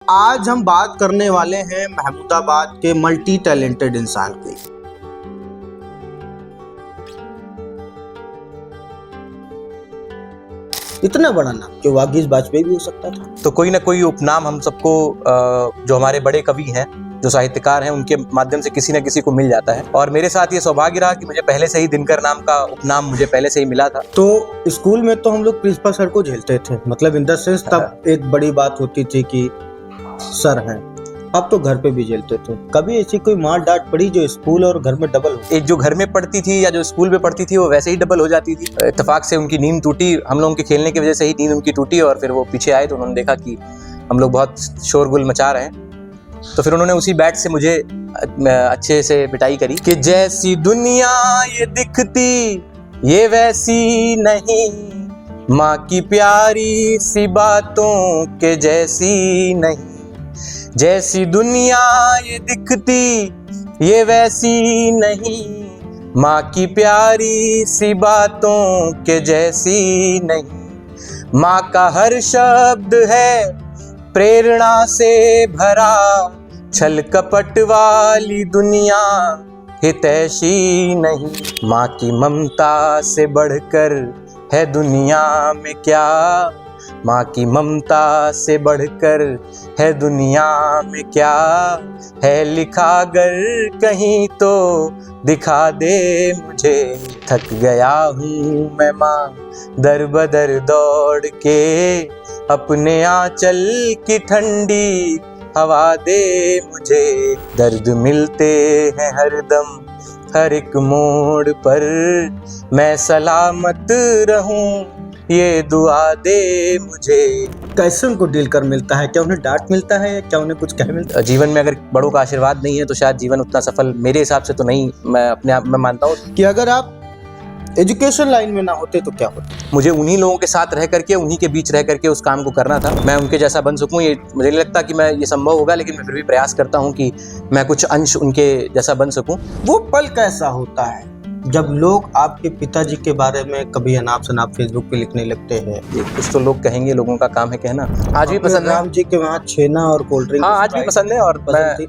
आज हम बात करने वाले हैं महमूदाबाद के मल्टी टैलेंटेड इंसान की। इतना बड़ा नाम जो वागीश बाजपेयी भी हो सकता था। तो कोई ना कोई उपनाम हम सबको जो हमारे बड़े कवि हैं, जो साहित्यकार हैं, उनके माध्यम से किसी न किसी को मिल जाता है। और मेरे साथ ये सौभाग्य रहा कि मुझे पहले से ही दिनकर नाम का उपनाम मुझे पहले से ही मिला था। तो स्कूल में तो हम लोग प्रिंसिपल सर को झेलते थे, मतलब इन द सेंस तब एक बड़ी बात होती थी कि सर हैं। अब तो घर पे भी झेलते थे। कभी ऐसी कोई मार डांट पड़ी जो स्कूल और घर में डबल हो? एक जो घर में पढ़ती थी या जो स्कूल में पढ़ती थी वो वैसे ही डबल हो जाती थी। इत्तेफाक से उनकी नींद टूटी, हम लोगों के खेलने की वजह से ही नींद उनकी टूटी। और फिर वो पीछे आए तो उन्होंने देखा कि हम लोग बहुत शोरगुल मचा रहे हैं, तो फिर उन्होंने उसी बैट से मुझे अच्छे से पिटाई करी कि जैसी दुनिया ये दिखती ये वैसी नहीं, माँ की प्यारी सी बातों के जैसी नहीं। जैसी दुनिया ये दिखती ये वैसी नहीं, माँ की प्यारी सी बातों के जैसी नहीं। माँ का हर शब्द है प्रेरणा से भरा, छल कपट वाली दुनिया हितैषी नहीं। माँ की ममता से बढ़कर है दुनिया में क्या, माँ की ममता से बढ़कर है दुनिया में क्या है। लिखा अगर कहीं तो दिखा दे मुझे, थक गया हूँ मैं माँ दर बदर दौड़ के, अपने आंचल की ठंडी हवा दे मुझे। दर्द मिलते हैं हरदम हर एक मोड़ पर, मैं सलामत रहूं ये दुआ दे मुझे। कैसे उनको डील कर मिलता है? क्या उन्हें डांट मिलता है या क्या उन्हें कुछ कह मिलता है? जीवन में अगर बड़ों का आशीर्वाद नहीं है तो शायद जीवन उतना सफल मेरे हिसाब से तो नहीं, मैं अपने आप में मानता हूँ कि अगर आप एजुकेशन लाइन में ना होते तो क्या होता? मुझे उन्हीं लोगों के साथ रह करके, उन्हीं के बीच रह करके उस काम को करना था। मैं उनके जैसा बन सकूं ये मुझे नहीं लगता कि मैं ये संभव होगा, लेकिन मैं फिर भी प्रयास करता हूं कि मैं कुछ अंश उनके जैसा बन सकूं। वो पल कैसा होता है जब लोग आपके पिताजी के बारे में कभी अनाप शनाप फेसबुक पे लिखने लगते हैं? ये कुछ तो लोग कहेंगे, लोगों का काम है कहना। आज भी पसंद है राम जी के वहाँ छेना और कोल्ड ड्रिंक। हाँ, आज भी पसंद है। और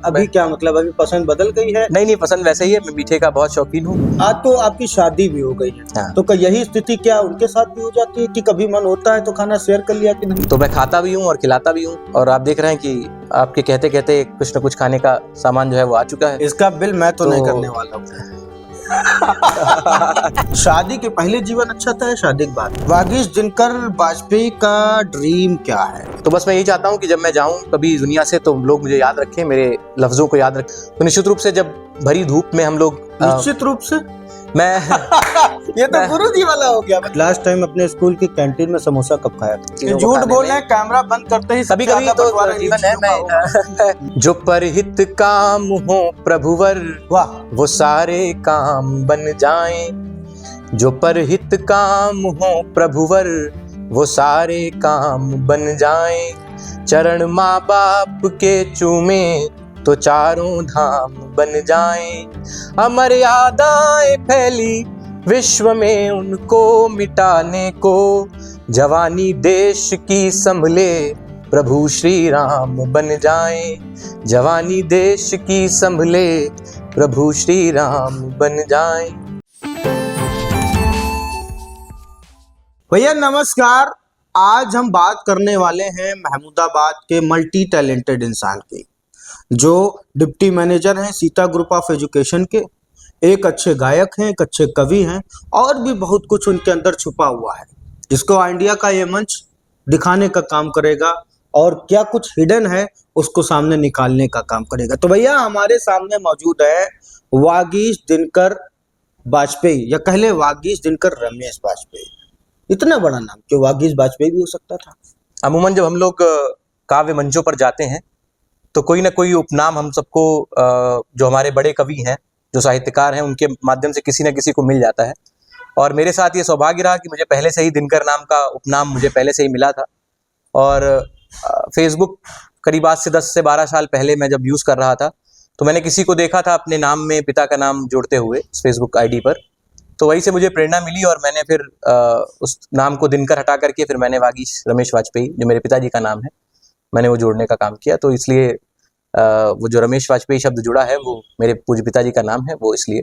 अभी क्या मतलब अभी पसंद बदल गई है? नहीं, पसंद वैसे ही है। मैं मीठे का बहुत शौकीन हूँ। आज तो आपकी शादी भी हो गई है। हाँ। तो यही स्थिति क्या उनके साथ भी हो जाती है कि कभी मन होता है तो खाना शेयर कर लिया कि नहीं? तो मैं खाता भी हूँ और खिलाता भी हूँ। और आप देख रहे हैं कि आपके कहते कहते कुछ न कुछ खाने का सामान जो है वो आ चुका है। इसका बिल मैं तो नहीं करने वाला हूँ। शादी के पहले जीवन अच्छा था या शादी के बाद? वागीश दिनकर बाजपेयी का ड्रीम क्या है? तो बस मैं यही चाहता हूँ कि जब मैं जाऊँ कभी दुनिया से तो लोग मुझे याद रखें, मेरे लफ्जों को याद रखें। तो निश्चित रूप से जब भरी धूप में हम लोग निश्चित रूप से मैं ये तो गुरुजी वाला हो गया। लास्ट टाइम अपने स्कूल की कैंटीन में समोसा कब खाया था? झूठ बोल रहे हैं, कैमरा बंद करते ही कभी कभी तो जीवन है। मैं जो परहित काम हो प्रभुवर, वाह, वो सारे काम बन जाएं। जो परहित काम हो प्रभुवर, वो सारे काम बन जाएं। चरण माँ बाप के चूमे तो चारों धाम बन जाएं। अमर्यादाएं फैली विश्व में उनको मिटाने को, जवानी देश की संभले प्रभु श्री राम बन जाएं। जवानी देश की संभले प्रभु श्री राम बन जाएं। भैया नमस्कार। आज हम बात करने वाले हैं महमूदाबाद के मल्टी टैलेंटेड इंसान की, जो डिप्टी मैनेजर हैं सीता ग्रुप ऑफ एजुकेशन के। एक अच्छे गायक हैं, एक अच्छे कवि हैं, और भी बहुत कुछ उनके अंदर छुपा हुआ है, जिसको इंडिया का ये मंच दिखाने का काम करेगा और क्या कुछ हिडन है उसको सामने निकालने का काम करेगा। तो भैया हमारे सामने मौजूद है वागीश दिनकर बाजपेयी, या कह ले वागीश दिनकर रमेश बाजपेयी। इतना बड़ा नाम जो वागीश बाजपेयी भी हो सकता था। अमूमन जब हम लोग काव्य मंचों पर जाते हैं तो कोई ना कोई उपनाम हम सबको जो हमारे बड़े कवि हैं, जो साहित्यकार हैं, उनके माध्यम से किसी न किसी को मिल जाता है। और मेरे साथ ये सौभाग्य रहा कि मुझे पहले से ही दिनकर नाम का उपनाम मुझे पहले से ही मिला था। और फेसबुक करीब आज से 10 से 12 साल पहले मैं जब यूज़ कर रहा था तो मैंने किसी को देखा था अपने नाम में पिता का नाम जोड़ते हुए फेसबुक आईडी पर। तो वहीं से मुझे प्रेरणा मिली और मैंने फिर उस नाम को दिनकर हटा करके फिर मैंने वागीश रमेश बाजपेयी, जो मेरे पिताजी का नाम है, मैंने वो जोड़ने का काम किया। तो इसलिए वो जो रमेश वाजपेयी शब्द जुड़ा है वो मेरे पूज्य पिताजी का नाम है, वो इसलिए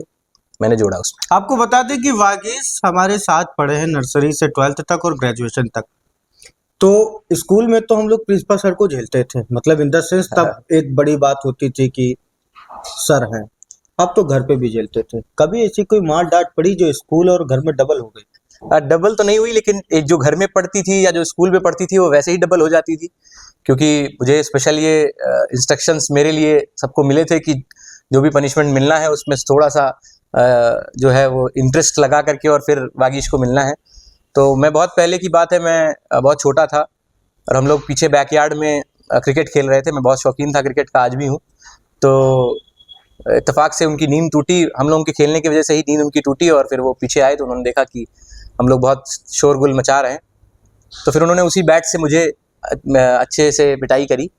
मैंने जोड़ा उसमें। आपको बता दें कि वागीश हमारे साथ पढ़े हैं नर्सरी से 12th तक और ग्रेजुएशन तक। तो स्कूल में तो हम लोग प्रिंसिपल सर को झेलते थे, मतलब इन द सेंस तब एक बड़ी बात होती थी कि सर हैं। अब तो घर पे भी झेलते थे। कभी ऐसी कोई मार डांट पड़ी जो स्कूल और घर में डबल हो गई? डबल तो नहीं हुई, लेकिन एक जो घर में पढ़ती थी या जो स्कूल में पढ़ती थी वो वैसे ही डबल हो जाती थी, क्योंकि मुझे स्पेशल ये इंस्ट्रक्शंस मेरे लिए सबको मिले थे कि जो भी पनिशमेंट मिलना है उसमें थोड़ा सा जो है वो इंटरेस्ट लगा करके और फिर वागीश को मिलना है। तो मैं बहुत पहले की बात है, मैं बहुत छोटा था और हम लोग पीछे बैकयार्ड में क्रिकेट खेल रहे थे। मैं बहुत शौकीन था क्रिकेट का, आज भी हूँ। तो इत्तेफाक से उनकी नींद टूटी, हम लोगों के खेलने की वजह से ही नींद उनकी टूटी, और फिर वो पीछे आए तो उन्होंने देखा कि हम लोग बहुत शोरगुल मचा रहे हैं। तो फिर उन्होंने उसी बैट से मुझे अच्छे से पिटाई करी।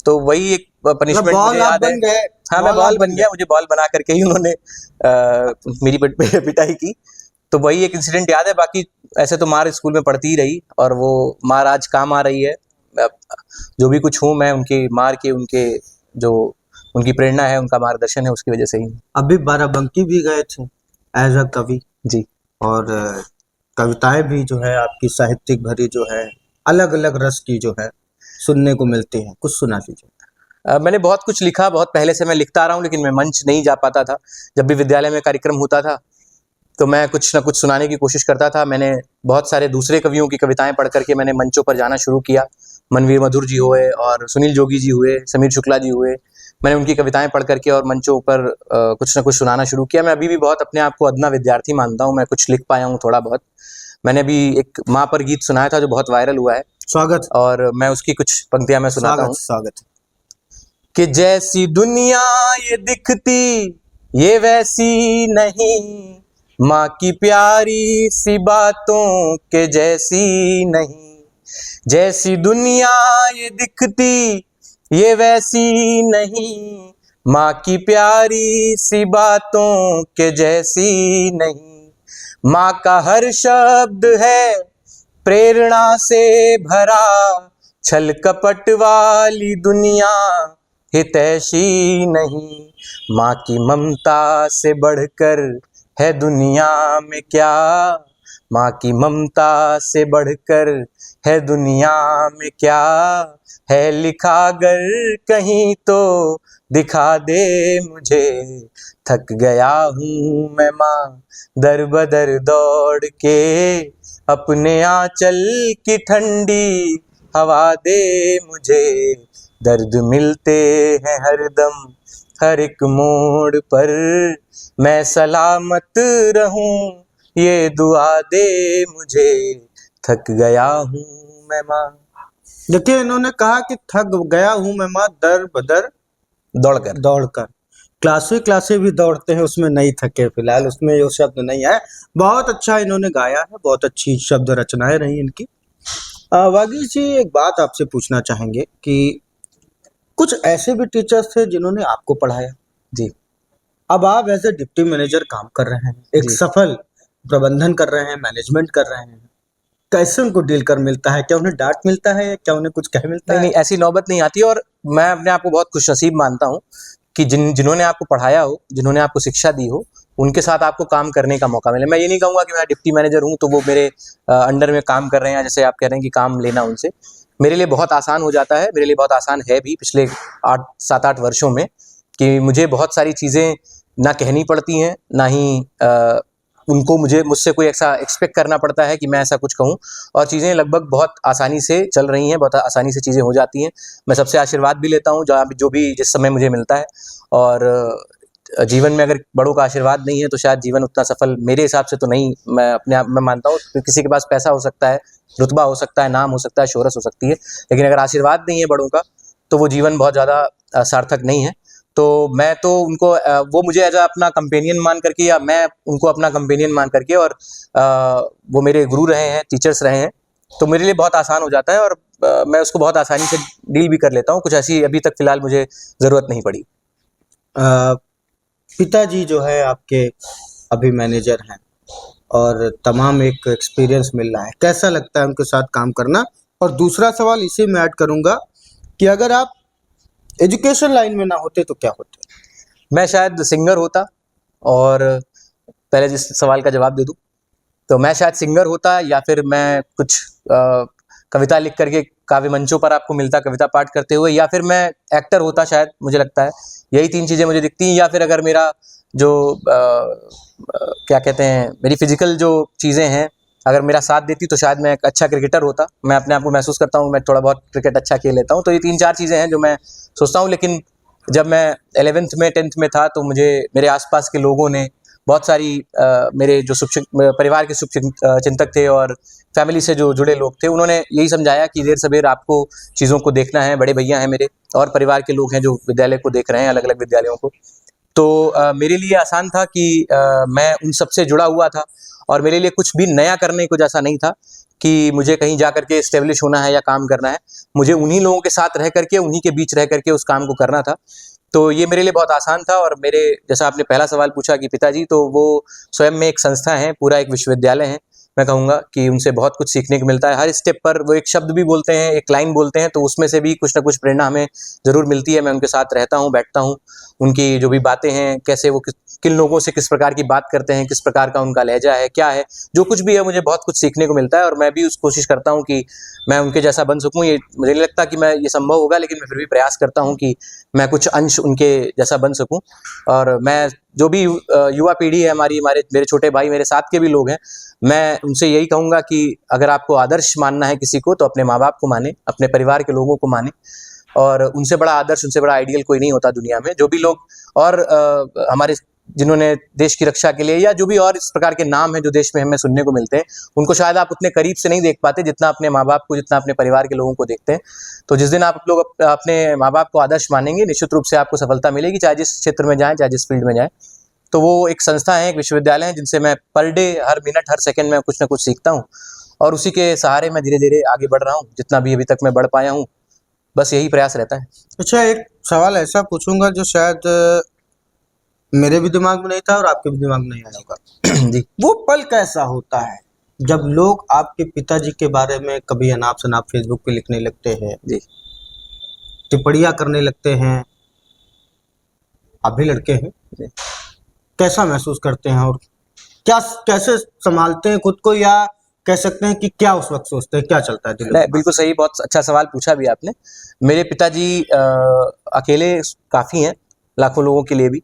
तो वही एक पनिशमेंट मुझे याद है। हाँ, मैं बॉल बन गया, मुझे बॉल बना करके ही उन्होंने मेरी पिटाई की। तो वही एक इंसिडेंट याद है। बाकी ऐसे तो मार स्कूल में पड़ती ही रही और वो मार आज काम आ रही है। जो भी कुछ हूँ मैं उनकी मार के, उनके जो उनकी प्रेरणा है, उनका मार्गदर्शन है, उसकी वजह से ही। अभी बाराबंकी भी गए थे एज अ कवि जी। और कविताएं भी जो है आपकी साहित्यिक भरी जो है अलग अलग रस की जो है सुनने को मिलती है। कुछ सुना दीजिए। मैंने बहुत कुछ लिखा, बहुत पहले से मैं लिखता आ रहा हूँ, लेकिन मैं मंच नहीं जा पाता था। जब भी विद्यालय में कार्यक्रम होता था तो मैं कुछ ना कुछ सुनाने की कोशिश करता था। मैंने बहुत सारे दूसरे कवियों की कविताएं पढ़ करके मैंने मंचों पर जाना शुरू किया। मनवीर मधुर जी हुए और सुनील जोगी जी हुए, समीर शुक्ला जी हुए। मैंने उनकी कविताएं पढ़ करके और मंचों पर कुछ ना कुछ सुनाना शुरू किया। मैं अभी भी बहुत अपने आप को अदना विद्यार्थी मानता हूँ। मैं कुछ लिख पाया हूँ थोड़ा बहुत। मैंने अभी एक माँ पर गीत सुनाया था जो बहुत वायरल हुआ है, स्वागत। और मैं उसकी कुछ पंक्तियां मैं सुनाता हूँ। स्वागत। कि जैसी दुनिया ये दिखती ये वैसी नहीं, माँ की प्यारी सी बातों के जैसी नहीं। जैसी दुनिया ये दिखती ये वैसी नहीं, माँ की प्यारी सी बातों के जैसी नहीं। माँ का हर शब्द है प्रेरणा से भरा, छल कपट वाली दुनिया हितैषी नहीं। माँ की ममता से बढ़कर है दुनिया में क्या, माँ की ममता से बढ़कर है दुनिया में क्या। है लिखा अगर कहीं तो दिखा दे मुझे, थक गया हूँ मैं माँ दर बदर दौड़ के, अपने आंचल की ठंडी हवा दे मुझे। दर्द मिलते हैं हरदम हर एक मोड़ पर, मैं सलामत रहूं ये दुआ दे मुझे, थक गया हूँ मैं माँ। देखिए, इन्होंने कहा कि थक गया हूँ मैं माँ दर बदर दौड़कर। क्लासे भी दौड़ते हैं, उसमें नहीं थके। फिलहाल उसमें जो शब्द नहीं है। बहुत अच्छा इन्होंने गाया है, बहुत अच्छी शब्द रचनाएं रही इनकी। वागीश जी, एक बात आपसे पूछना चाहेंगे कि कुछ ऐसे भी टीचर्स थे जिन्होंने आपको पढ़ाया। जी। अब आप एज ए डिप्टी मैनेजर काम कर रहे हैं, एक जी। सफल प्रबंधन कर रहे हैं, मैनेजमेंट कर रहे हैं। कैसे उनको डील कर मिलता है? क्या उन्हें डांट मिलता है? क्या उन्हें कुछ कह मिलता नहीं है? नहीं, ऐसी नौबत नहीं आती। और मैं अपने आप को बहुत खुशनसीब मानता हूँ कि जिन्होंने आपको पढ़ाया हो, जिन्होंने आपको शिक्षा दी हो, उनके साथ आपको काम करने का मौका मिले। मैं ये नहीं कहूँगा कि मैं डिप्टी मैनेजर हूँ तो वो मेरे अंडर में काम कर रहे हैं, जैसे आप कह रहे हैं कि काम लेना उनसे मेरे लिए बहुत आसान हो जाता है। मेरे लिए बहुत आसान है भी पिछले 7-8 वर्षों में, कि मुझे बहुत सारी चीज़ें ना कहनी पड़ती हैं, ना ही उनको मुझसे कोई ऐसा एक्सपेक्ट करना पड़ता है कि मैं ऐसा कुछ कहूँ। और चीज़ें लगभग बहुत आसानी से चल रही हैं, बहुत आसानी से चीज़ें हो जाती हैं। मैं सबसे आशीर्वाद भी लेता हूँ जो भी जिस समय मुझे मिलता है। और जीवन में अगर बड़ों का आशीर्वाद नहीं है तो शायद जीवन उतना सफल मेरे हिसाब से तो नहीं, मैं अपने आप में मानता हूँ। किसी के पास पैसा हो सकता है, रुतबा हो सकता है, नाम हो सकता है, शोहरत हो सकती है, लेकिन अगर आशीर्वाद नहीं है बड़ों का तो वो जीवन बहुत ज़्यादा सार्थक नहीं है। तो मैं तो उनको वो मुझे एज अपना कंपेनियन मान करके, या मैं उनको अपना कंपेनियन मान करके, और वो मेरे गुरु रहे हैं, टीचर्स रहे हैं, तो मेरे लिए बहुत आसान हो जाता है और मैं उसको बहुत आसानी से डील भी कर लेता हूँ। कुछ ऐसी अभी तक फिलहाल मुझे ज़रूरत नहीं पड़ी। पिताजी जो है आपके अभी मैनेजर हैं और तमाम एक एक्सपीरियंस मिल रहा है, कैसा लगता है उनके साथ काम करना? और दूसरा सवाल इसी में ऐड करूंगा कि अगर आप एजुकेशन लाइन में ना होते तो क्या होते? मैं शायद सिंगर होता, और पहले जिस सवाल का जवाब दे दूं, तो मैं शायद सिंगर होता, या फिर मैं कुछ कविता लिख करके काव्य मंचों पर आपको मिलता कविता पाठ करते हुए, या फिर मैं एक्टर होता शायद, मुझे लगता है यही 3 चीज़ें मुझे दिखती हैं। या फिर अगर मेरा जो क्या कहते हैं, मेरी फिजिकल जो चीज़ें हैं अगर मेरा साथ देती तो शायद मैं एक अच्छा क्रिकेटर होता। मैं अपने आप को महसूस करता हूँ मैं थोड़ा बहुत क्रिकेट अच्छा खेल लेता हूँ। तो ये 3-4 चीज़ें हैं जो मैं सोचता हूँ। लेकिन जब मैं 11th में 10th में था तो मुझे मेरे आसपास के लोगों ने बहुत सारी मेरे जो परिवार के चिंतक थे और फैमिली से जो जुड़े लोग थे, उन्होंने यही समझाया कि देर सवेर आपको चीज़ों को देखना है। बड़े भैया हैं मेरे और परिवार के लोग हैं जो विद्यालय को देख रहे हैं, अलग अलग विद्यालयों को। तो मेरे लिए आसान था कि मैं उन सबसे जुड़ा हुआ था, और मेरे लिए कुछ भी नया करने को जैसा नहीं था कि मुझे कहीं जा करके एस्टेब्लिश होना है या काम करना है। मुझे उन्हीं लोगों के साथ रह करके, उन्हीं के बीच रह करके उस काम को करना था। तो ये मेरे लिए बहुत आसान था। और मेरे, जैसा आपने पहला सवाल पूछा कि पिताजी, तो वो स्वयं में एक संस्था है, पूरा एक विश्वविद्यालय है। मैं कहूँगा कि उनसे बहुत कुछ सीखने को मिलता है। हर स्टेप पर वो एक शब्द भी बोलते हैं, एक लाइन बोलते हैं, तो उसमें से भी कुछ ना कुछ प्रेरणा हमें ज़रूर मिलती है। मैं उनके साथ रहता हूँ, बैठता हूँ, उनकी जो भी बातें हैं, कैसे वो किन लोगों से किस प्रकार की बात करते हैं, किस प्रकार का उनका लहजा है, क्या है, जो कुछ भी है, मुझे बहुत कुछ सीखने को मिलता है। और मैं भी उस कोशिश करता हूँ कि मैं उनके जैसा बन सकूँ। ये मुझे नहीं लगता कि मैं ये संभव होगा, लेकिन मैं फिर भी प्रयास करता हूँ कि मैं कुछ अंश उनके जैसा बन सकूँ। और मैं जो भी युवा पीढ़ी है हमारी, मेरे छोटे भाई, मेरे साथ के भी लोग हैं, मैं उनसे यही कहूँगा कि अगर आपको आदर्श मानना है किसी को, तो अपने माँ बाप को माने, अपने परिवार के लोगों को माने। और उनसे बड़ा आदर्श, उनसे बड़ा आइडियल कोई नहीं होता दुनिया में। जो भी लोग और हमारे जिन्होंने देश की रक्षा के लिए, या जो भी और इस प्रकार के नाम हैं जो देश में हमें सुनने को मिलते हैं, उनको शायद आप उतने करीब से नहीं देख पाते जितना अपने माँ बाप को, जितना अपने परिवार के लोगों को देखते हैं। तो जिस दिन आप लोग अपने माँ बाप को आदर्श मानेंगे, निश्चित रूप से आपको सफलता मिलेगी, चाहे जिस क्षेत्र में जाएँ, चाहे जिस फील्ड में जाएँ। तो वो एक संस्था है, एक विश्वविद्यालय है, जिनसे मैं पर डे, हर मिनट, हर सेकंड में कुछ ना कुछ सीखता हूँ। और उसी के सहारे मैं धीरे धीरे आगे बढ़ रहा हूँ, जितना भी अभी तक मैं बढ़ पाया हूँ। बस यही प्रयास रहता है। अच्छा, एक सवाल ऐसा पूछूंगा जो शायद मेरे भी दिमाग में नहीं था और आपके भी दिमाग में नहीं आया होगा। जी। वो पल कैसा होता है जब लोग आपके पिताजी के बारे में कभी अनाप शनाप फेसबुक पे लिखने लगते हैं, जी। टिप्पणियां करने लगते हैं? आप भी लड़के हैं, जी। कैसा महसूस करते हैं और क्या, कैसे संभालते हैं खुद को, या कह सकते हैं कि क्या उस वक्त सोचते हैं, क्या चलता है दिल में? बिल्कुल सही, बहुत अच्छा सवाल पूछा भी आपने। मेरे पिताजी अकेले काफ़ी हैं लाखों लोगों के लिए भी।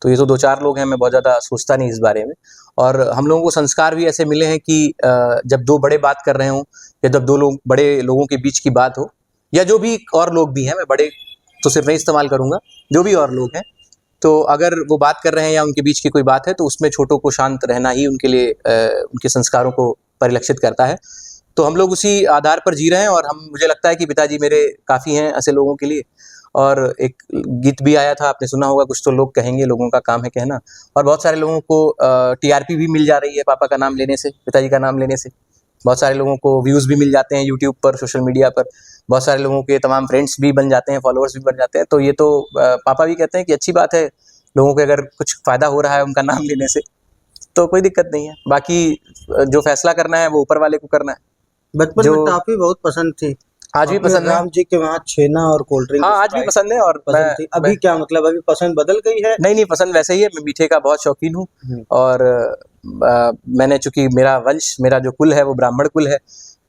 तो ये तो 2-4 लोग हैं, मैं बहुत ज़्यादा सोचता नहीं इस बारे में। और हम लोगों को संस्कार भी ऐसे मिले हैं कि जब 2 बड़े बात कर रहे हों, या जब 2 लोग, बड़े लोगों के बीच की बात हो, या जो भी और लोग भी हैं, मैं बड़े तो सिर्फ नहीं इस्तेमाल करूँगा, जो भी और लोग हैं, तो अगर वो बात कर रहे हैं या उनके बीच की कोई बात है, तो उसमें छोटों को शांत रहना ही उनके लिए उनके संस्कारों को परिलक्षित करता है। तो हम लोग उसी आधार पर जी रहे हैं। और मुझे लगता है कि पिताजी मेरे काफ़ी हैं ऐसे लोगों के लिए। और एक गीत भी आया था, आपने सुना होगा, कुछ तो लोग कहेंगे, लोगों का काम है कहना। और बहुत सारे लोगों को टीआरपी भी मिल जा रही है पापा का नाम लेने से, पिताजी का नाम लेने से। बहुत सारे लोगों को व्यूज़ भी मिल जाते हैं यूट्यूब पर, सोशल मीडिया पर। बहुत सारे लोगों के तमाम फ्रेंड्स भी बन जाते हैं, फॉलोअर्स भी बन जाते हैं। तो ये तो पापा भी कहते हैं कि अच्छी बात है, लोगों को अगर कुछ फ़ायदा हो रहा है उनका नाम लेने से, तो कोई दिक्कत नहीं है। बाकी जो फैसला करना है वो ऊपर वाले को करना है। बचपन जो में टॉफी बहुत पसंद थी, आज भी अपने पसंद है। राम जी के वहाँ छेना और कोल्ड ड्रिंक, हाँ, आज भी स्प्राइट पसंद है। और पसंद थी। अभी क्या मतलब, अभी पसंद बदल गई है? नहीं, पसंद वैसे ही है। मैं मीठे का बहुत शौकीन हूँ। और मैंने, चूंकि मेरा वंश, मेरा जो कुल है वो ब्राह्मण कुल है,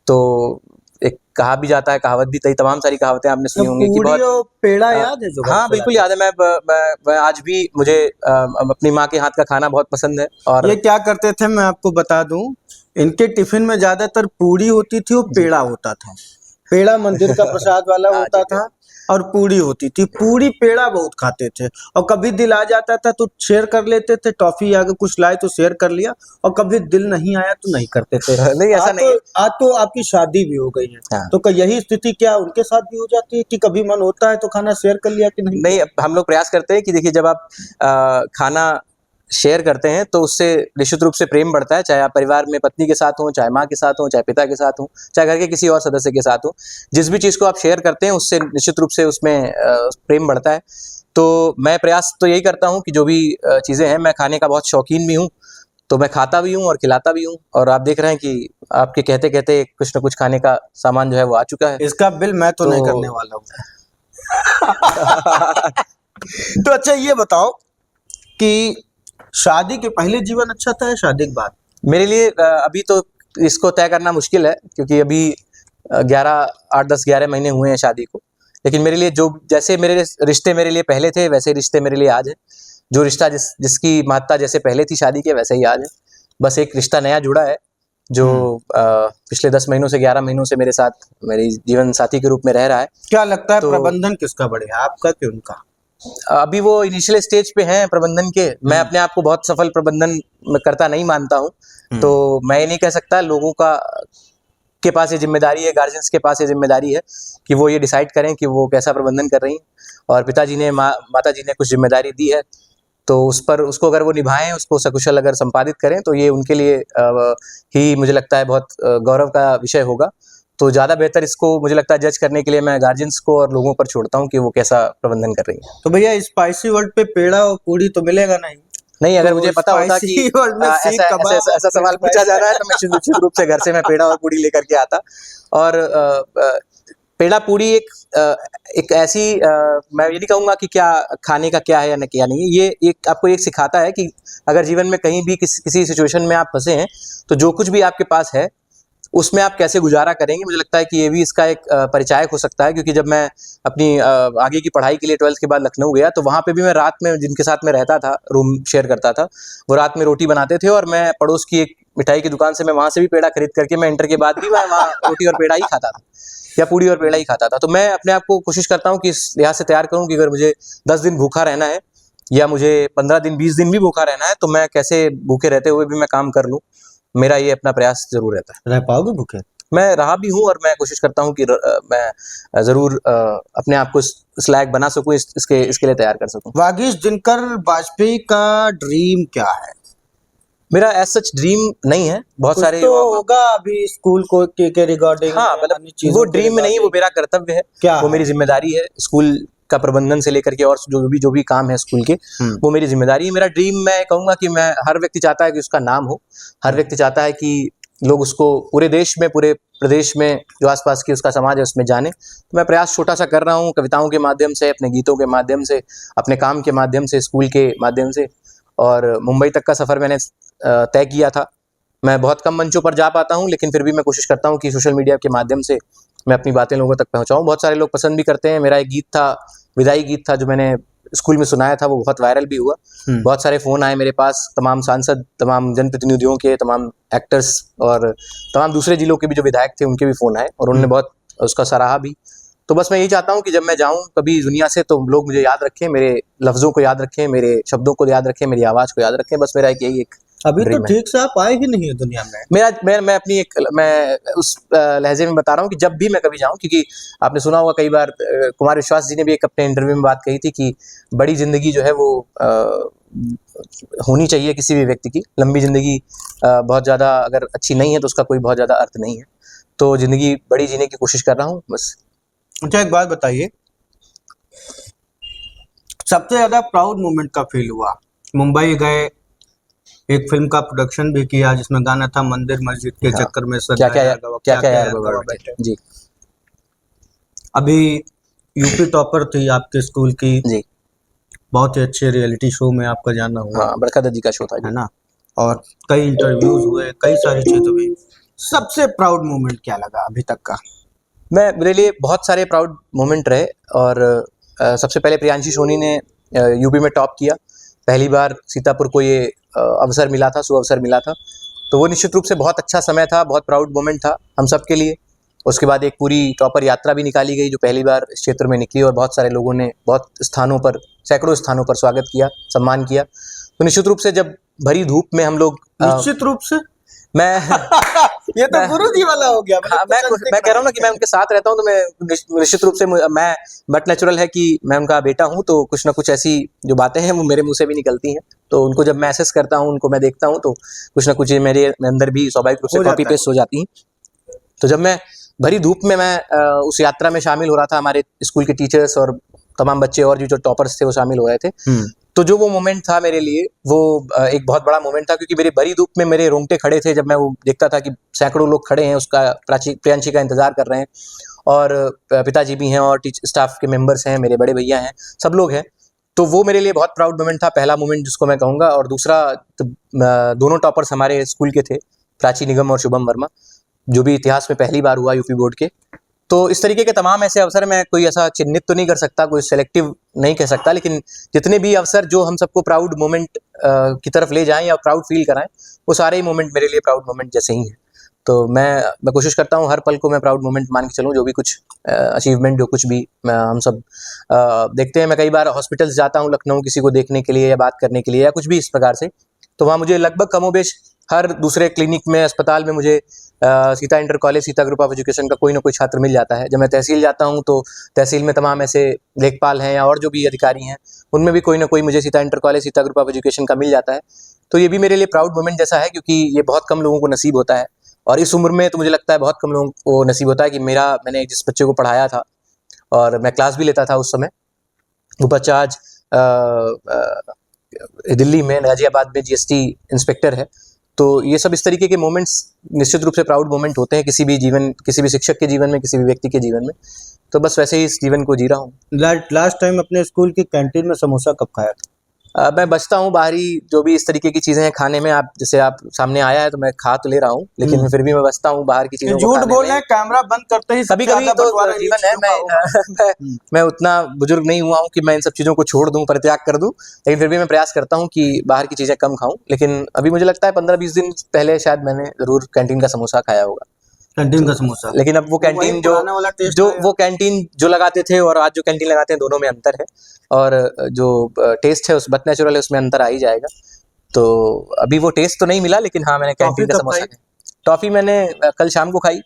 तो एक कहा भी जाता है, कहावत भी, तमाम सारी कहावतें आपने सुनी होंगी कि पूड़ी बहुत। और पेड़ा याद है जो घर हाँ, पे बिल्कुल लाते याद है। मैं आज भी, मुझे अपनी माँ के हाथ का खाना बहुत पसंद है। थे? और ये क्या करते थे, मैं आपको बता दूं, इनके टिफिन में ज्यादातर पूड़ी होती थी और पेड़ा होता था। पेड़ा मंदिर का प्रसाद वाला हाँ होता जी। था और पूड़ी होती थी। पूड़ी पेड़ा बहुत खाते थे, और कभी दिल आ जाता था तो शेयर कर लेते थे। टॉफी अगर कुछ लाए तो शेयर कर लिया, और कभी दिल नहीं आया तो नहीं करते थे। नहीं, ऐसा नहीं है। आज तो आपकी शादी भी हो गई है, हाँ। तो क्या यही स्थिति क्या उनके साथ भी हो जाती है कि कभी मन होता है तो खाना शेयर कर लिया कि नहीं? नहीं, हम लोग प्रयास करते हैं कि देखिए, जब आप खाना शेयर करते हैं तो उससे निश्चित रूप से प्रेम बढ़ता है। चाहे आप परिवार में पत्नी के साथ हों, चाहे माँ के साथ हों, चाहे पिता के साथ हों, चाहे घर के किसी और सदस्य के साथ हों, जिस भी चीज़ को आप शेयर करते हैं उससे निश्चित रूप से उसमें प्रेम बढ़ता है। तो मैं प्रयास तो यही करता हूँ कि जो भी चीज़ें हैं, मैं खाने का बहुत शौकीन भी हूँ, तो मैं खाता भी हूँ और खिलाता भी हूँ। और आप देख रहे हैं कि आपके कहते कहते कुछ ना कुछ खाने का सामान जो है वो आ चुका है। इसका बिल मैं तो नहीं तो करने वाला हूँ। तो अच्छा ये बताओ कि शादी के पहले जीवन अच्छा था या शादी के बाद? मेरे लिए अभी तो इसको तय करना मुश्किल है, क्योंकि अभी 8-10-11 महीने हुए हैं शादी को। लेकिन मेरे लिए जो जैसे मेरे रिश्ते मेरे लिए पहले थे, वैसे रिश्ते मेरे लिए आज है। जो रिश्ता जिसकी महत्ता जैसे पहले थी शादी के, वैसे ही आज है। बस एक रिश्ता नया जुड़ा है जो पिछले 10 महीनों से 11 महीनों से मेरे साथ मेरे जीवन साथी के रूप में रह रहा है। क्या लगता है तो प्रबंधन किसका बढ़िया, आपका कि उनका? अभी वो इनिशियल स्टेज पे हैं प्रबंधन के। मैं अपने आप को बहुत सफल प्रबंधन करता नहीं मानता हूँ, तो मैं ये नहीं कह सकता। लोगों के पास ये जिम्मेदारी है, गार्जियंस के पास ये जिम्मेदारी है कि वो ये डिसाइड करें कि वो कैसा प्रबंधन कर रही हैं। और पिताजी ने माता जी ने कुछ जिम्मेदारी दी है, तो उसको अगर वो निभाएं, उसको सकुशल अगर संपादित करें, तो ये उनके लिए ही मुझे लगता है बहुत गौरव का विषय होगा। तो ज़्यादा बेहतर इसको मुझे लगता है जज करने के लिए मैं गार्जियंस को और लोगों पर छोड़ता हूँ कि वो कैसा प्रबंधन कर रही है। तो भैया स्पाइसी वर्ल्ड पे पेड़ा और पूड़ी तो मिलेगा नहीं अगर तो मुझे पता होता कि spicy world में सीख कबाब ऐसा सवाल पूछा जा रहा है, तो मैं निश्चित रूप से घर से मैं पेड़ा और पूड़ी लेकर के आता। और पेड़ा पूड़ी एक ऐसी मैं ये नहीं कहूँगा कि क्या खाने का क्या है या क्या नहीं है। ये एक आपको एक सिखाता है कि अगर जीवन में कहीं भी किसी सिचुएशन में आप फंसे हैं, तो जो कुछ भी आपके पास है उसमें आप कैसे गुजारा करेंगे। मुझे लगता है कि ये भी इसका एक परिचायक हो सकता है, क्योंकि जब मैं अपनी आगे की पढ़ाई के लिए 12th के बाद लखनऊ गया, तो वहाँ पे भी मैं रात में जिनके साथ में रहता था, रूम शेयर करता था, वो रात में रोटी बनाते थे और मैं पड़ोस की एक मिठाई की दुकान से मैं वहाँ से भी पेड़ा खरीद करके मैं इंटर के बाद भी मैं वहाँ रोटी और पेड़ा ही खाता था, या पूड़ी और पेड़ा ही खाता था। तो मैं अपने आप को कोशिश करता हूँ कि इस लिहाज से तैयार करूँ कि अगर मुझे 10 दिन भूखा रहना है या मुझे 15 दिन 20 दिन भी भूखा रहना है, तो मैं कैसे भूखे रहते हुए भी मैं काम कर लूँ। मेरा ये अपना प्रयास जरूर रहता है। रह पाओगे भूखे? मैं रहा भी हूँ और मैं कोशिश करता हूँ कि मैं जरूर अपने आप को इस लायक बना सकूँ, इसके लिए तैयार कर सकूँ। वागीश दिनकर वाजपेयी का ड्रीम क्या है? मेरा एज सच ड्रीम नहीं है, बहुत कुछ सारे तो होगा अभी स्कूल को के रिगार्डिंग। हाँ, मतलब वो ड्रीम में नहीं, वो मेरा कर्तव्य है। क्या वो है? मेरी जिम्मेदारी है। स्कूल का प्रबंधन से लेकर के और जो भी काम है स्कूल के, वो मेरी जिम्मेदारी है। मेरा ड्रीम मैं कहूँगा कि मैं हर व्यक्ति चाहता है कि उसका नाम हो, हर व्यक्ति चाहता है कि लोग उसको पूरे देश में, पूरे प्रदेश में जो आसपास की उसका समाज है उसमें जाने। तो मैं प्रयास छोटा सा कर रहा हूँ, कविताओं के माध्यम से, अपने गीतों के माध्यम से, अपने काम के माध्यम से, स्कूल के माध्यम से। और मुंबई तक का सफ़र मैंने तय किया था। मैं बहुत कम मंचों पर जा पाता हूँ, लेकिन फिर भी मैं कोशिश करता हूँ कि सोशल मीडिया के माध्यम से मैं अपनी बातें लोगों तक पहुँचाऊँ। बहुत सारे लोग पसंद भी करते हैं। मेरा एक गीत था, विदाई गीत था, जो मैंने स्कूल में सुनाया था, वो बहुत वायरल भी हुआ। बहुत सारे फ़ोन आए मेरे पास, तमाम सांसद, तमाम जनप्रतिनिधियों के, तमाम एक्टर्स और तमाम दूसरे जिलों के भी जो विधायक थे उनके भी फ़ोन आए और उन्होंने बहुत उसका सराहा भी। तो बस मैं यही चाहता हूँ कि जब मैं जाऊँ कभी दुनिया से, तो लोग मुझे याद रखें, मेरे लफ्ज़ों को याद रखें, मेरे शब्दों को याद रखें, मेरी आवाज़ को याद रखें। बस मेरा यही एक अभी तो ड्रीम है। ठीक से आप आए ही नहीं है दुनिया में। मैं अपनी एक मैं उस लहजे में बता रहा हूँ कि जब भी मैं कभी जाऊँ, क्योंकि आपने सुना होगा कई बार कुमार विश्वास जी ने भी एक अपने इंटरव्यू में बात कही थी कि बड़ी जिंदगी जो है वो होनी चाहिए किसी भी व्यक्ति की। लंबी जिंदगी बहुत ज़्यादा अगर अच्छी नहीं है तो उसका कोई बहुत ज़्यादा अर्थ नहीं है। तो जिंदगी बड़ी जीने की कोशिश कर रहा हूँ बस। अच्छा एक बात बताइए, सबसे ज्यादा प्राउड मोमेंट का फील हुआ? मुंबई गए, एक फिल्म का प्रोडक्शन भी किया जिसमें गाना था मंदिर मस्जिद के चक्कर में क्या क्या यार गवा बैठे जी। अभी यूपी टॉपर थी आपके स्कूल की जी, बहुत ही अच्छे रियलिटी शो में आपका जाना हुआ। हाँ, बरखा दर्जी का शो था है ना, और कई इंटरव्यूज हुए, कई सारी चीजें हुई। सबसे प्राउड मोमेंट क्या लगा अभी तक का? मेरे लिए बहुत सारे प्राउड मोमेंट रहे। और सबसे पहले प्रियांशी सोनी ने यूपी में टॉप किया। पहली बार सीतापुर को ये अवसर मिला था, सुअवसर मिला था। तो वो निश्चित रूप से बहुत अच्छा समय था, बहुत प्राउड मोमेंट था हम सब के लिए। उसके बाद एक पूरी टॉपर यात्रा भी निकाली गई जो पहली बार इस क्षेत्र में निकली, और बहुत सारे लोगों ने बहुत स्थानों पर, सैकड़ों स्थानों पर स्वागत किया, सम्मान किया। तो निश्चित रूप से जब भरी धूप में हम लोग निश्चित रूप से मैं ये तो गुरु जी वाला हो गया। हाँ, मैं कह रहा हूँ ना कि मैं उनके साथ रहता हूँ, तो मैं निश्चित रूप से मैं बट नेचुरल है कि मैं उनका बेटा हूँ, तो कुछ ना कुछ ऐसी जो बातें हैं वो मेरे मुंह से भी निकलती हैं। तो उनको जब मैं एसेस करता हूँ, उनको मैं देखता हूँ, तो कुछ ना कुछ मेरे अंदर भी स्वाभाविक रूप से कॉपी पेस्ट हो जाती हैं। तो जब मैं भरी धूप में मैं उस यात्रा में शामिल हो रहा था, हमारे स्कूल के टीचर्स और तमाम बच्चे और जो टॉपर्स थे वो शामिल हो रहे थे, तो जो वो मोमेंट था मेरे लिए वो एक बहुत बड़ा मोमेंट था, क्योंकि मेरी भरी धूप में मेरे रोंगटे खड़े थे जब मैं वो देखता था कि सैकड़ों लोग खड़े हैं, उसका प्रियांशी का इंतजार कर रहे हैं। और पिताजी भी हैं और स्टाफ के मेंबर्स हैं, मेरे बड़े भैया हैं, सब लोग हैं। तो वो मेरे लिए बहुत प्राउड मोमेंट था, पहला मोमेंट जिसको मैं कहूँगा। और दूसरा तो, दोनों टॉपर्स हमारे स्कूल के थे, प्राची निगम और शुभम वर्मा, जो भी इतिहास में पहली बार हुआ यूपी बोर्ड के। तो इस तरीके के तमाम ऐसे अवसर मैं कोई ऐसा चिन्हित तो नहीं कर सकता, कोई सेलेक्टिव नहीं कह सकता, लेकिन जितने भी अवसर जो हम सबको प्राउड मोमेंट की तरफ ले जाएं या प्राउड फील कराएं, वो सारे ही मोमेंट मेरे लिए प्राउड मोमेंट जैसे ही हैं। तो मैं कोशिश करता हूँ हर पल को मैं प्राउड मोमेंट मान के चलूँ। जो भी कुछ अचीवमेंट, जो कुछ भी हम सब देखते हैं। मैं कई बार हॉस्पिटल्स जाता हूँ लखनऊ किसी को देखने के लिए या बात करने के लिए या कुछ भी इस प्रकार से, तो वहाँ मुझे लगभग कमोबेश हर दूसरे क्लिनिक में, अस्पताल में मुझे Sita inter college, Sita group of education का कोई ना कोई छात्र मिल जाता है। जब मैं तहसील जाता हूँ तो तहसील में तमाम ऐसे लेखपाल हैं या और जो भी अधिकारी हैं, उनमें भी कोई ना कोई मुझे Sita inter college, Sita group of education का मिल जाता है। तो ये भी मेरे लिए प्राउड मोमेंट जैसा है, क्योंकि ये बहुत कम लोगों को नसीब होता है। और इस उम्र में तो मुझे लगता है बहुत कम लोगों को नसीब होता है कि मैंने जिस बच्चे को पढ़ाया था और मैं क्लास भी लेता था उस समय, वो बच्चा आज दिल्ली में गाजियाबाद में जीएसटी इंस्पेक्टर है। तो ये सब इस तरीके के मोमेंट्स निश्चित रूप से प्राउड मोमेंट होते हैं किसी भी शिक्षक के जीवन में, किसी भी व्यक्ति के जीवन में। तो बस वैसे ही इस जीवन को जी रहा हूँ। लास्ट टाइम अपने स्कूल की कैंटीन में समोसा कब खाया था? मैं बचता हूँ बाहरी जो भी इस तरीके की चीजें हैं खाने में। आप जैसे आप सामने आया है तो मैं खा तो ले रहा हूँ, लेकिन फिर भी मैं बचता हूँ बाहर की चीजों को झूठ खाने बोल में। रहे हैं, कैमरा बंद करते ही कभी कभी तो जीवन है, मैं उतना बुजुर्ग नहीं हुआ हूँ कि मैं इन सब चीजों को छोड़ दूं, परित्याग कर दूं, लेकिन फिर भी मैं प्रयास करता हूँ कि बाहर की चीजें कम खाऊं। लेकिन अभी मुझे लगता है 15-20 दिन पहले शायद मैंने जरूर कैंटीन का समोसा खाया होगा। कैंटीन का समोसा, लेकिन अब वो कैंटीन वो कैंटीन जो लगाते थे और आज जो कैंटीन लगाते हैं, दोनों में अंतर है। और जो टेस्ट है उस बत नेचुरल है, उसमें अंतर आ ही जाएगा। तो अभी वो टेस्ट तो नहीं मिला, लेकिन हाँ मैंने कैंटीन का समोसा खाया। टॉफी मैंने कल शाम को खाई।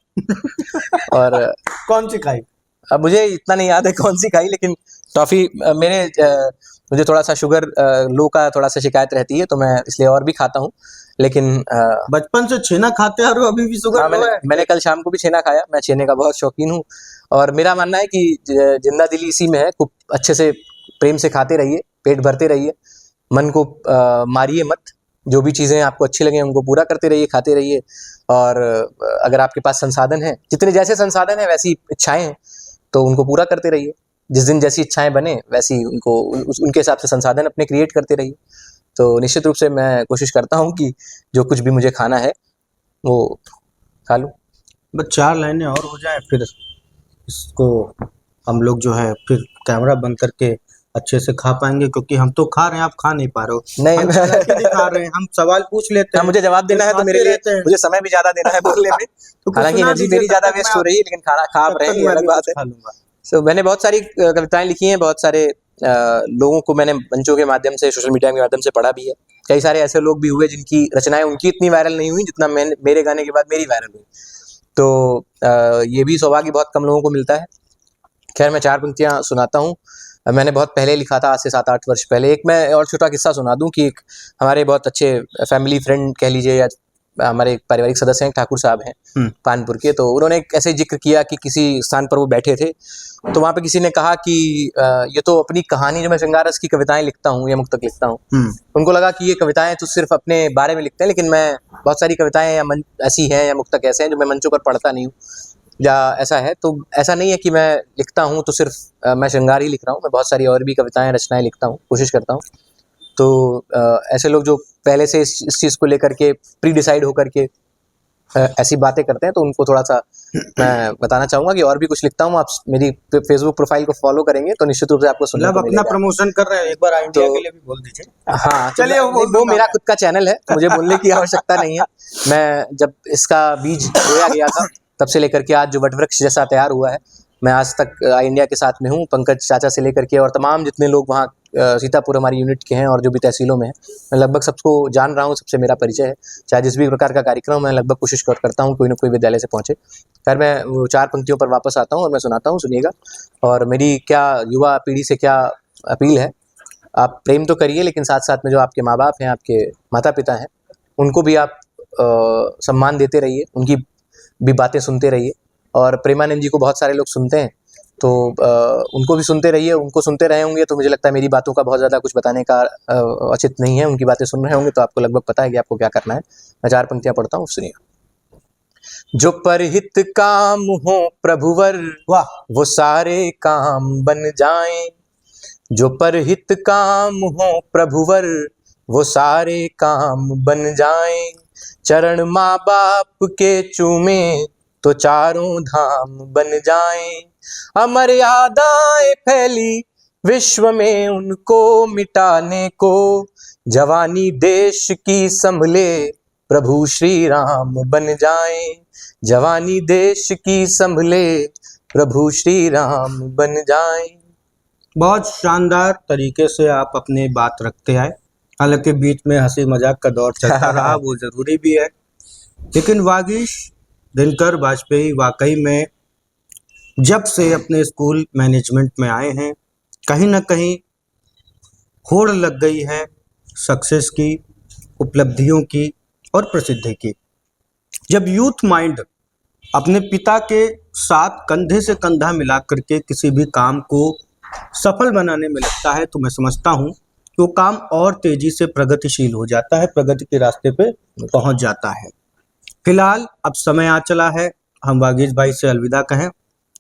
और कौन सी खाई? अब मुझे इतना नहीं याद है कौन सी खाई, लेकिन टॉफी मुझे थोड़ा सा शुगर लो का थोड़ा सा शिकायत रहती है, तो मैं इसलिए और भी खाता हूँ। लेकिन बचपन से छेना खाते हैं और अभी भी शुगर लो है? मैंने कल शाम को भी छेना खाया। मैं छेने का बहुत शौकीन हूँ और मेरा मानना है कि जिंदा दिली इसी में है। खूब अच्छे से प्रेम से खाते रहिए, पेट भरते रहिए, मन को मारिए मत। जो भी चीज़ें आपको अच्छी लगें उनको पूरा करते रहिए, खाते रहिए। और अगर आपके पास संसाधन है, जितने जैसे संसाधन है वैसी इच्छाएं हैं, तो उनको पूरा करते रहिए। जिस दिन जैसी इच्छाएं बने वैसी उनके हिसाब से संसाधन अपने क्रिएट करते रहिए। तो निश्चित रूप से मैं कोशिश करता हूँ कि जो कुछ भी मुझे खाना है वो खा लूँ। बस 4 लाइनें और हो जाए, फिर इसको हम लोग जो है फिर कैमरा बंद करके अच्छे से खा पाएंगे, क्योंकि हम तो खा रहे हैं, आप खा नहीं पा रहे हो। नहीं, हम चालाकी दिखा रहे हैं, हम सवाल पूछ लेते हैं, मुझे जवाब देना है तो मेरे लिए मुझे समय भी ज्यादा देना है बोलने में। हालांकि एनर्जी मेरी ज्यादा वेस्ट हो रही है, लेकिन खाना खा रहे हैं, ये अलग बात है। सो मैंने बहुत सारी कविताएं लिखी हैं, बहुत सारे लोगों को मैंने मंचों के माध्यम से, सोशल मीडिया के माध्यम से पढ़ा भी है। कई सारे ऐसे लोग भी हुए जिनकी रचनाएं उनकी इतनी वायरल नहीं हुई जितना मेरे गाने के बाद मेरी वायरल हुई। तो ये भी सौभाग्य बहुत कम लोगों को मिलता है। खैर, मैं 4 पंक्तियां सुनाता हूँ। मैंने बहुत पहले लिखा था, आज से 7-8 वर्ष पहले। एक मैं और छोटा किस्सा सुना दूं कि एक हमारे बहुत अच्छे फैमिली फ्रेंड कह लीजिए या हमारे एक पारिवारिक सदस्य हैं, ठाकुर साहब हैं कानपुर के। तो उन्होंने ऐसे जिक्र किया कि किसी स्थान पर वो बैठे थे, तो वहाँ पे किसी ने कहा कि ये तो अपनी कहानी, जो मैं श्रृंगार रस की कविताएं लिखता हूँ या मुक्तक लिखता हूँ, उनको लगा कि ये कविताएं तो सिर्फ अपने बारे में लिखते हैं, लेकिन मैं बहुत सारी कविताएं या ऐसी हैं या मुक्तक ऐसे हैं जो मैं मंचों पर पढ़ता नहीं हूँ या ऐसा है। तो ऐसा नहीं है कि मैं लिखता हूँ तो सिर्फ मैं श्रृंगार ही लिख रहा हूँ, मैं बहुत सारी और भी कविताएं, रचनाएं लिखता हूँ, कोशिश करता हूँ। तो ऐसे लोग जो पहले से इस चीज़ को लेकर के प्री डिसाइड होकर के ऐसी बातें करते हैं, तो उनको थोड़ा सा मैं बताना चाहूंगा कि और भी कुछ लिखता हूँ। आप मेरी फेसबुक प्रोफाइल को फॉलो करेंगे तो निश्चित रूप से आपको सुनने को मिलेगा। अपना प्रमोशन कर रहे हैं, एक बार इंडिया के लिए भी बोल दीजिए। हाँ, चलिए, वो मेरा खुद का चैनल है, मुझे बोलने की आवश्यकता नहीं है। मैं जब इसका बीज बोया गया था तब से लेकर के आज जो वटवृक्ष जैसा तैयार हुआ है, मैं आज तक इंडिया के साथ में हूँ। पंकज चाचा से लेकर के और तमाम जितने लोग वहाँ सीतापुर हमारी यूनिट के हैं और जो भी तहसीलों में हैं, मैं लगभग सबको जान रहा हूँ, सबसे मेरा परिचय है। चाहे जिस भी प्रकार का कार्यक्रम, मैं लगभग कोशिश करता हूँ कोई ना कोई विद्यालय से पहुँचे। खैर, मैं वो 4 पंक्तियों पर वापस आता हूँ और मैं सुनाता हूँ, सुनिएगा। और मेरी क्या युवा पीढ़ी से क्या अपील है, आप प्रेम तो करिए, लेकिन साथ साथ में जो आपके माँ बाप हैं, आपके माता पिता हैं, उनको भी आप सम्मान देते रहिए, उनकी भी बातें सुनते रहिए। और प्रेमानंद जी को बहुत सारे लोग सुनते हैं, तो उनको भी सुनते रहिए। उनको सुनते रहे होंगे तो मुझे लगता है मेरी बातों का बहुत ज़्यादा कुछ बताने का औचित्य नहीं है। उनकी बातें सुन रहे होंगे तो आपको लगभग पता है कि आपको क्या करना है। मैं 4 पंक्तियाँ पढ़ता हूँ, सुनिए। जो परहित काम हो प्रभुवर, वाह, वो सारे काम बन जाएं। जो परहित काम हो प्रभुवर, वो सारे काम बन जाएं। चरण माँ बाप के चूमे, तो चारों धाम बन जाएं। अमर्यादाएं फैली विश्व में, उनको मिटाने को। जवानी देश की संभले, प्रभु श्री राम बन जाएं। जवानी देश की संभले, प्रभु श्री राम बन जाएं। बहुत शानदार तरीके से आप अपनी बात रखते आए। हालांकि बीच में हंसी मजाक का दौर चलता रहा, वो जरूरी भी है, लेकिन वागीश दिनकर वाजपेयी वाकई में जब से अपने स्कूल मैनेजमेंट में आए हैं, कहीं ना कहीं होड़ लग गई है सक्सेस की, उपलब्धियों की और प्रसिद्धि की। जब यूथ माइंड अपने पिता के साथ कंधे से कंधा मिला करके किसी भी काम को सफल बनाने में लगता है, तो मैं समझता हूँ कि वो काम और तेजी से प्रगतिशील हो जाता है, प्रगति के रास्ते पे पहुंच जाता है। फिलहाल अब समय आ चला है हम वागीश भाई से अलविदा कहें,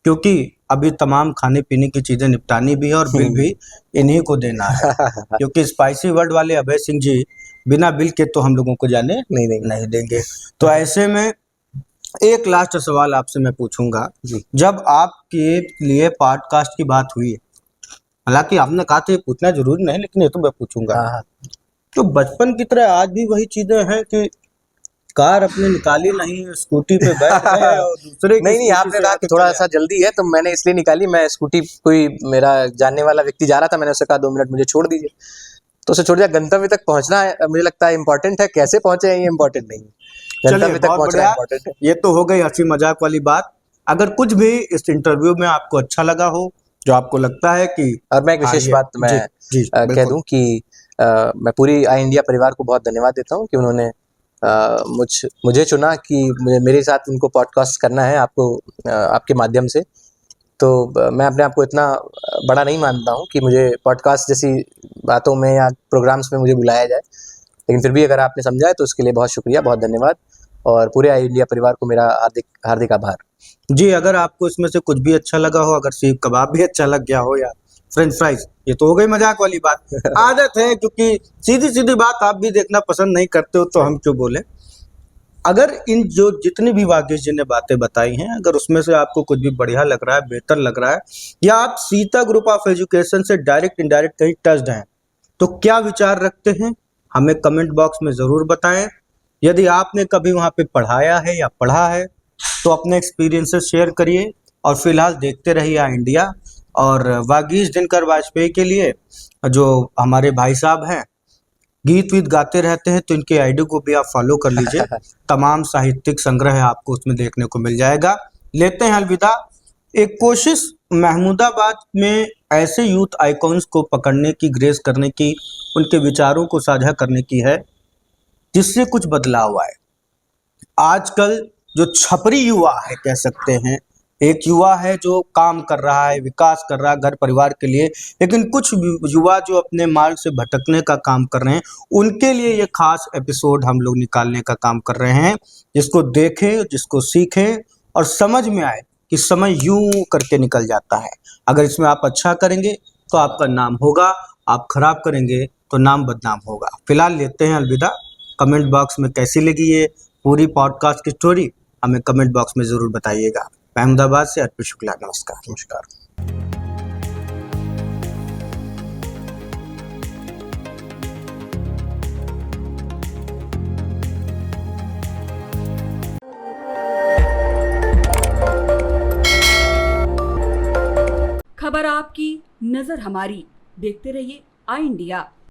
क्योंकि अभी तमाम खाने पीने की चीजें निपटानी भी है और बिल भी इन्हीं को देना है, क्योंकि स्पाइसी वर्ल्ड वाले अभय सिंह जी बिना बिल के तो हम लोगों को जाने नहीं देंगे। तो ऐसे में एक लास्ट सवाल आपसे मैं पूछूंगा, जब आपके लिए पॉडकास्ट की बात हुई, हालांकि आपने कहा था ये पूछना जरूरी नहीं, लेकिन ये तो मैं पूछूंगा, तो बचपन की तरह आज भी वही चीजें हैं कि कार अपने निकाली नहीं, स्कूटी पे बैठ गए और दूसरे की नहीं, आपने कहा कि थोड़ा सा जल्दी है, तो मैंने इसलिए निकाली। मैं स्कूटी, कोई मेरा जानने वाला व्यक्ति जा रहा था, मैंने उससे कहा 2 मिनट मुझे छोड़ दीजिए, तो उसे छोड़ दिया। गंतव्य तक पहुंचना है, मुझे लगता है इंपॉर्टेंट है, कैसे पहुंचे हैं ये इंपॉर्टेंट नहीं है, गंतव्य तक पहुंचना इंपॉर्टेंट है। ये तो हो गई हंसी मजाक वाली बात। अगर कुछ भी इस इंटरव्यू में आपको अच्छा लगा हो, जो आपको लगता है कि, और मैं एक विशेष बात मैं कह दूं कि मैं पूरी आई इंडिया परिवार को बहुत धन्यवाद देता हूं कि उन्होंने मुझे चुना कि मेरे साथ उनको पॉडकास्ट करना है आपके माध्यम से। तो मैं अपने आप को इतना बड़ा नहीं मानता हूं कि मुझे पॉडकास्ट जैसी बातों में या प्रोग्राम्स में मुझे बुलाया जाए, लेकिन फिर भी अगर आपने समझा है तो उसके लिए बहुत शुक्रिया, बहुत धन्यवाद, और पूरे आई इंडिया परिवार को मेरा हार्दिक आभार। जी, अगर आपको इसमें से कुछ भी अच्छा लगा हो, अगर सीख कबाब भी अच्छा लग गया हो या फ्रेंच फ्राइज, ये तो हो गई मजाक वाली बात। आदत है, क्योंकि सीधी सीधी बात आप भी देखना पसंद नहीं करते हो, तो हम क्यों बोले। अगर इन जो जितनी भी वागीश जी ने बातें बताई हैं, अगर उसमें से आपको कुछ भी बढ़िया लग रहा है, बेहतर लग रहा है, या आप सीता ग्रुप ऑफ एजुकेशन से डायरेक्ट इनडायरेक्ट कहीं टच्ड हैं, तो क्या विचार रखते हैं हमें कमेंट बॉक्स में ज़रूर बताएं। यदि आपने कभी वहाँ पे पढ़ाया है या पढ़ा है, तो अपने एक्सपीरियंसेस शेयर करिए। और फिलहाल देखते रहिए आई इंडिया। और वागीश दिनकर वाजपेयी के लिए जो हमारे भाई साहब हैं, गीत वीत गाते रहते हैं, तो इनके आईडी को भी आप फॉलो कर लीजिए। तमाम साहित्यिक संग्रह आपको उसमें देखने को मिल जाएगा। लेते हैं अलविदा। एक कोशिश महमूदाबाद में ऐसे यूथ आइकॉन्स को पकड़ने की, ग्रेस करने की, उनके विचारों को साझा करने की है जिससे कुछ बदलाव आए। आजकल जो छपरी युवा है, कह सकते हैं, एक युवा है जो काम कर रहा है, विकास कर रहा है घर परिवार के लिए, लेकिन कुछ युवा जो अपने मार्ग से भटकने का काम कर रहे हैं, उनके लिए ये खास एपिसोड हम लोग निकालने का काम कर रहे हैं, जिसको देखें, जिसको सीखें और समझ में आए कि समय यूं करके निकल जाता है। अगर इसमें आप अच्छा करेंगे तो आपका नाम होगा, आप खराब करेंगे तो नाम बदनाम होगा। फिलहाल लेते हैं अलविदा। कमेंट बॉक्स में कैसी लगी ये पूरी पॉडकास्ट की स्टोरी, हमें कमेंट बॉक्स में ज़रूर बताइएगा। अहमदाबाद से अर्पित शुक्ला, नमस्कार। खबर आपकी, नजर हमारी। देखते रहिए आई इंडिया।